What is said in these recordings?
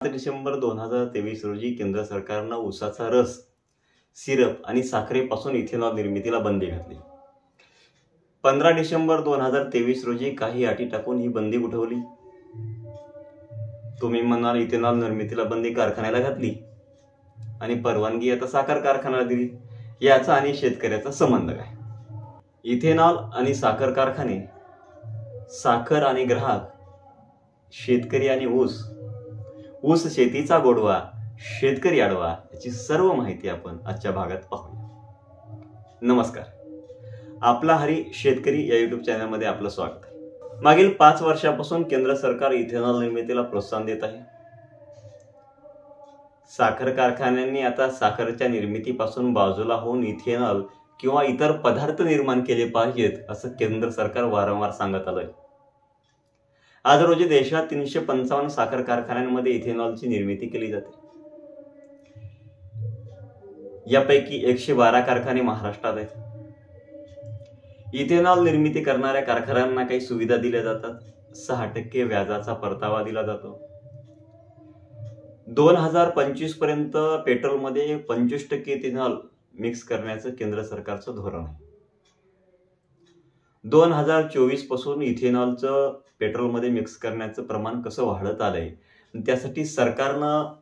डिसेंबर 2023 रोजी केंद्र सरकारनं ऊसाचा रस, सिरप आणि साखरेपासून इथेनॉल निर्मितीला बंदी घातली. 15 डिसेंबर 2023 रोजी काही अटी टाकून ही बंदी उठवली. तुम्ही म्हणाल इथेनॉल निर्मितीला बंदी कारखान्याला घातली आणि परवानगी आता साखर कारखान्याला दिली. याचा आणि शेतकऱ्याचा संबंध काय? इथेनॉल आणि साखर कारखाने, साखर आणि ग्राहक, शेतकरी आणि ऊस, ऊस शेतीचा गोडवा, शेतकरी आडवा, याची सर्व माहिती आपण आजच्या भागात पाहूया. नमस्कार, आपला हरी शेतकरी या युट्यूब चॅनलमध्ये आपलं स्वागत आहे. मागील 5 वर्षापासून केंद्र सरकार इथेनॉल निर्मितीला प्रोत्साहन देत आहे. साखर कारखान्यांनी आता साखरच्या निर्मितीपासून बाजूला होऊन इथेनॉल किंवा इतर पदार्थ निर्माण केले पाहिजेत असं केंद्र सरकार वारंवार सांगत आलंय. आज रोजी देशात 355 साखर कारखान्यांमध्ये इथेनॉलची निर्मिती केली जाते. यापैकी 112 कारखाने महाराष्ट्रात आहेत. इथेनॉल निर्मिती करणाऱ्या कारखान्यांना काही सुविधा दिल्या जातात. 6% व्याजाचा परतावा दिला जातो. 2025 पर्यंत पेट्रोलमध्ये 25% इथेनॉल मिक्स करण्याचं केंद्र सरकारचं धोरण आहे. 2024 पासून इथेनॉलचं पेट्रोलमध्ये मिक्स करण्याचं प्रमाण कसं वाढत आलंय, त्यासाठी सरकारनं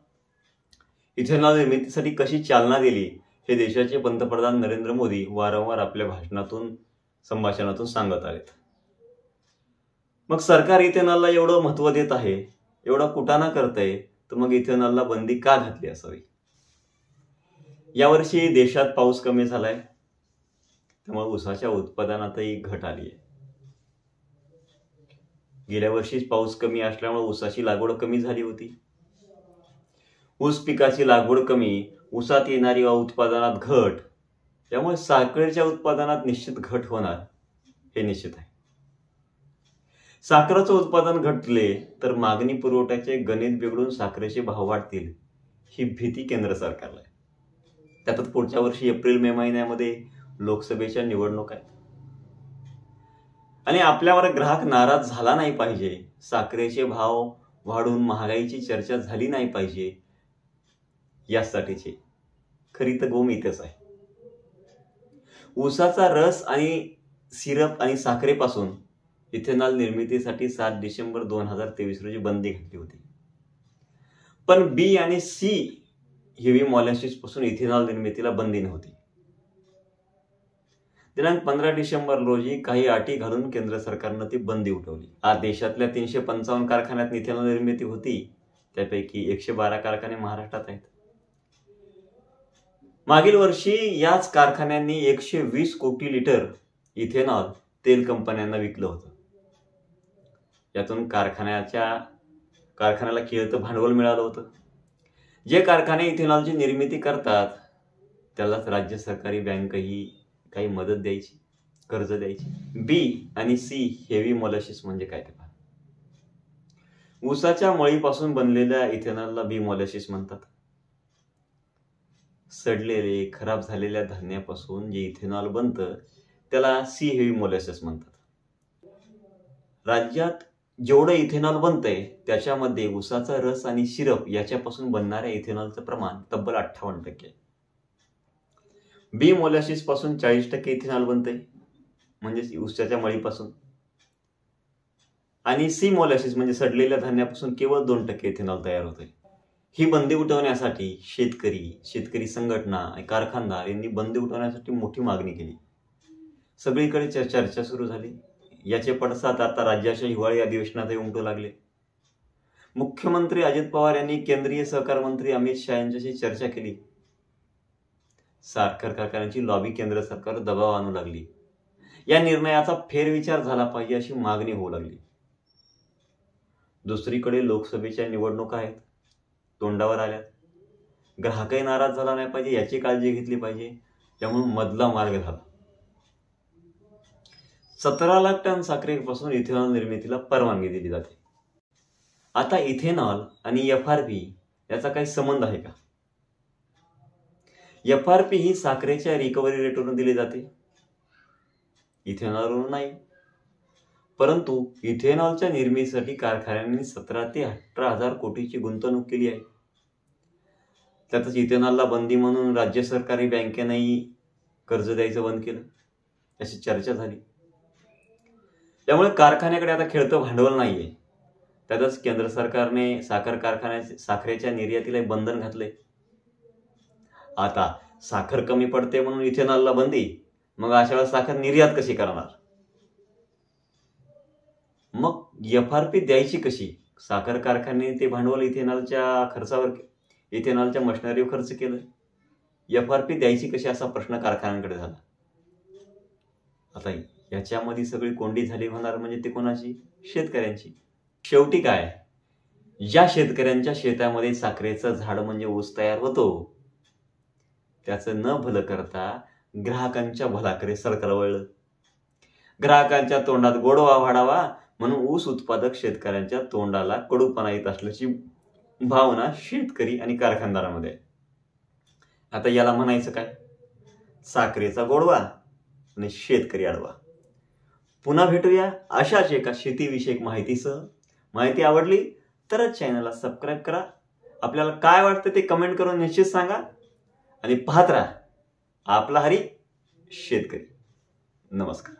इथेनॉल निर्मितीसाठी कशी चालना दिली हे देशाचे पंतप्रधान नरेंद्र मोदी वारंवार आपल्या भाषणातून, संभाषणातून सांगत आहेत. मग सरकार इथेनॉलला एवढं महत्व देत आहे, एवढा कुटाणा करतंय, तर मग इथेनॉलला बंदी का घातली असावी? यावर्षी देशात पाऊस कमी झालाय, त्यामुळे ऊसाच्या उत्पादनातही घट आली आहे. गेल्या वर्षीच पाऊस कमी असल्यामुळे ऊसाची लागवड कमी झाली होती. ऊस पिकाची लागवड कमी, ऊसात येणारी उत्पादनात घट, त्यामुळे साखरेच्या उत्पादनात निश्चित घट होणार हे निश्चित आहे. साखरेचं उत्पादन घटले तर मागणी पुरवठ्याचे गणित बिघडून साखरेचे भाव वाढतील, ही भीती केंद्र सरकारला आहे. त्यातच पुढच्या वर्षी एप्रिल-मे महिन्यामध्ये लोकसभेच्या निवडणुका आहेत आणि आपल्यावर ग्राहक नाराज झाला नाही पाहिजे, साखरेचे भाव वाढून महागाईची चर्चा झाली नाही पाहिजे, यासाठीची खरी तर गोम इथेच आहे. ऊसाचा रस आणि सिरप आणि साखरेपासून इथेनॉल निर्मितीसाठी 7 डिसेंबर 2023 रोजी बंदी घातली होती. पण बी आणि सी हेवी मॉलॅसिस पासून इथेनॉल निर्मितीला बंदी नव्हती. दिनांक 15 डिसेंबर रोजी काही अटी घालून केंद्र सरकारनं ती बंदी उठवली. आज देशातल्या 355 कारखान्यात इथेनॉल निर्मिती होती, त्यापैकी 112 कारखाने महाराष्ट्रात आहेत. मागील वर्षी याच कारखान्यांनी 120 कोटी लिटर इथेनॉल तेल कंपन्यांना विकलं होतं. यातून कारखान्याला खेळतं भांडवल मिळालं होतं. जे कारखाने इथेनॉलची निर्मिती करतात त्यालाच राज्य सरकारी बँकही काही मदत द्यायची, कर्ज द्यायची. बी आणि सी हेवी मॉलॅसिस म्हणजे काय ते पहा. ऊसाच्या मळीपासून बनलेल्या इथेनॉलला बी मॉलॅसिस म्हणतात. सडलेले, खराब झालेल्या धान्यापासून जे इथेनॉल बनतं त्याला सी हेवी मॉलॅसिस म्हणतात. राज्यात जेवढं इथेनॉल बनतंय त्याच्यामध्ये ऊसाचा रस आणि सिरप याच्यापासून बनणाऱ्या इथेनॉलचं प्रमाण तब्बल 58% आहे. बी मॉलॅसिस पासून 40% इथेनॉल बनतंय, म्हणजे ऊसाच्या मळीपासून. आणि सी मॉलॅसिस म्हणजे सडलेल्या धान्यापासून केवळ 2% इथेनॉल तयार होतंय. ही बंदी उठवण्यासाठी शेतकरी संघटना आणि कारखानदार यांनी बंदी उठवण्यासाठी मोठी मागणी केली. सगळीकडे चर्चा सुरू झाली. याचे पडसाद आता राज्याच्या हिवाळी अधिवेशनातही उमटू लागले. मुख्यमंत्री अजित पवार यांनी केंद्रीय सहकार मंत्री अमित शहा यांच्याशी चर्चा केली. साखर कारखान्यांची लॉबी केंद्र सरकारवर दबाव आणू लागली. या निर्णयाचा फेरविचार झाला पाहिजे अशी मागणी होऊ लागली. दुसरीकडे लोकसभेच्या निवडणुका आहेत, तोंडावर आल्यात. ग्राहकही नाराज झाला नाही पाहिजे याची काळजी घेतली पाहिजे, त्यामुळे मधला मार्ग झाला. 17 लाख टन साखरेपासून इथेनॉल निर्मितीला परवानगी दिली जाते. आता इथेनॉल आणि FRP याचा काही संबंध आहे का? FRP ही साखरेच्या रिकव्हरी रेटवरून दिली जाते, इथेनॉलवरून नाही. परंतु इथेनॉलच्या निर्मितीसाठी कारखान्यांनी 17 ते 18,000 कोटीची गुंतवणूक केली आहे. त्यातच इथेनॉलला बंदी म्हणून राज्य सरकारी बँकेनंही कर्ज द्यायचं बंद केलं, अशी चर्चा झाली. त्यामुळे कारखान्याकडे आता खेळतं भांडवल नाहीये. त्यातच केंद्र सरकारने साखर कारखान्याच्या साखरेच्या निर्यातीला बंधन घातले. आता साखर कमी पडते म्हणून इथेनॉलला बंदी, मग अशा वेळेस साखर निर्यात कशी करणार? मग FRP द्यायची कशी? साखर कारखान्याने ते भांडवल इथेनॉलच्या खर्चावर, इथेनॉलच्या मशिनरीवर खर्च केलं. FRP द्यायची कशी असा प्रश्न कारखान्यांकडे झाला. आता याच्यामध्ये सगळी कोंडी झाली होणार म्हणजे ते कोणाची? शेतकऱ्यांची. शेवटी काय, ज्या शेतकऱ्यांच्या शेतामध्ये साखरेचं झाड म्हणजे ऊस तयार होतो, त्याचं न भलं करता ग्राहकांच्या भलाकडे सरकार वळलं. ग्राहकांच्या तोंडात गोडवा वाढावा म्हणून ऊस उत्पादक शेतकऱ्यांच्या तोंडाला कडूपणा येत असल्याची भावना शेतकरी आणि कारखानदारांमध्ये. आता याला म्हणायचं काय? साखरेचा गोडवा आणि शेतकरी आडवा. पुन्हा भेटूया अशाच एका शेतीविषयक माहितीसह. माहिती आवडली तरच चॅनलला सबस्क्राईब करा. आपल्याला काय वाटतं ते कमेंट करून निश्चित सांगा आणि पाहत राहा आपला हरी शेतकरी. नमस्कार.